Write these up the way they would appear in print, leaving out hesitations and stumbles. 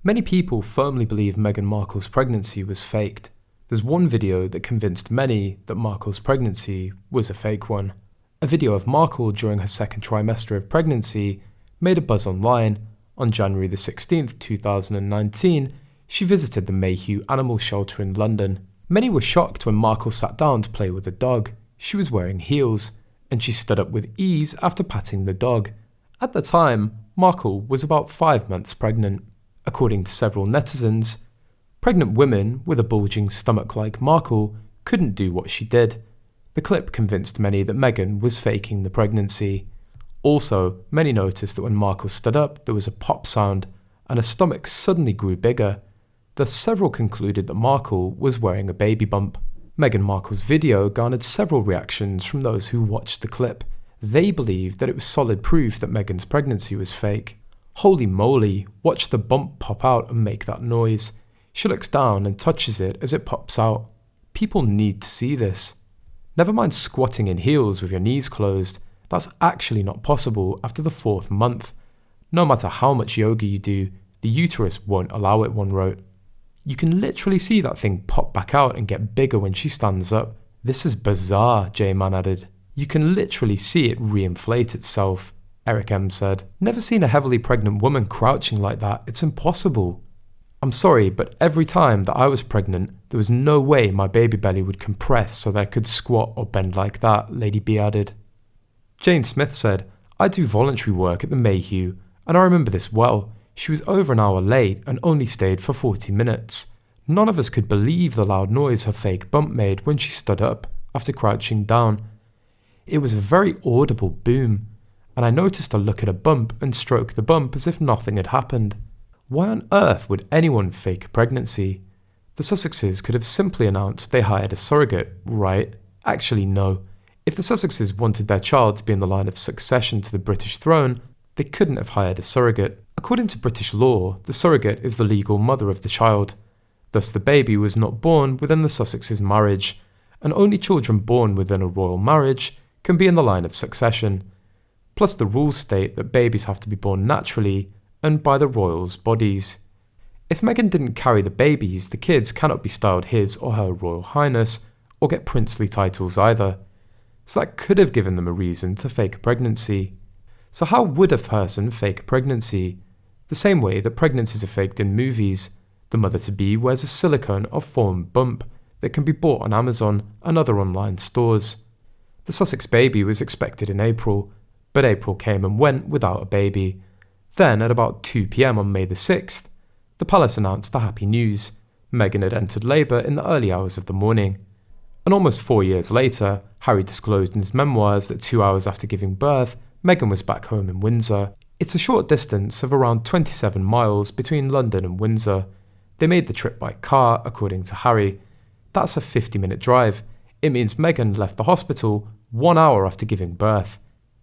Many people firmly believe Meghan Markle's pregnancy was faked. There's one video that convinced many that Markle's pregnancy was a fake one. A video of Markle during her second trimester of pregnancy made a buzz online. On January the 16th, 2019, she visited the Mayhew animal shelter in London. Many were shocked when Markle sat down to play with a dog. She was wearing heels, and she stood up with ease after patting the dog. At the time, Markle was about 5 months pregnant. According to several netizens, pregnant women with a bulging stomach like Markle couldn't do what she did. The clip convinced many that Meghan was faking the pregnancy. Also, many noticed that when Markle stood up, there was a pop sound, and her stomach suddenly grew bigger. Thus, several concluded that Markle was wearing a baby bump. Meghan Markle's video garnered several reactions from those who watched the clip. They believed that it was solid proof that Meghan's pregnancy was fake. Holy moly, watch the bump pop out and make that noise. She looks down and touches it as it pops out. People need to see this. Never mind squatting in heels with your knees closed, that's actually not possible after the 4th month. No matter how much yoga you do, the uterus won't allow it, one wrote. You can literally see that thing pop back out and get bigger when she stands up. This is bizarre, J-Man added. You can literally see it reinflate itself, Eric M said. Never seen a heavily pregnant woman crouching like that, it's impossible. I'm sorry, but every time that I was pregnant, there was no way my baby belly would compress so that I could squat or bend like that, Lady B added. Jane Smith said, I do voluntary work at the Mayhew, and I remember this well. She was over an hour late and only stayed for 40 minutes. None of us could believe the loud noise her fake bump made when she stood up after crouching down. It was a very audible boom, and I noticed her look at a bump and stroke the bump as if nothing had happened. Why on earth would anyone fake a pregnancy? The Sussexes could have simply announced they hired a surrogate, right? Actually, no. If the Sussexes wanted their child to be in the line of succession to the British throne, they couldn't have hired a surrogate. According to British law, the surrogate is the legal mother of the child. Thus, the baby was not born within the Sussexes' marriage, and only children born within a royal marriage can be in the line of succession. Plus, the rules state that babies have to be born naturally and by the royals' bodies. If Meghan didn't carry the babies, the kids cannot be styled His or Her Royal Highness or get princely titles either. So that could have given them a reason to fake a pregnancy. So how would a person fake a pregnancy? The same way that pregnancies are faked in movies. The mother-to-be wears a silicone or foam bump that can be bought on Amazon and other online stores. The Sussex baby was expected in April, but April came and went without a baby. Then, at about 2 p.m. on May the 6th, the palace announced the happy news. Meghan had entered labour in the early hours of the morning. And almost 4 years later, Harry disclosed in his memoirs that 2 hours after giving birth, Meghan was back home in Windsor. It's a short distance of around 27 miles between London and Windsor. They made the trip by car, according to Harry. That's a 50-minute drive. It means Meghan left the hospital 1 hour after giving birth,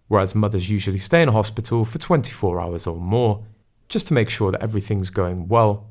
whereas mothers usually stay in a hospital for 24 hours or more, just to make sure that everything's going well.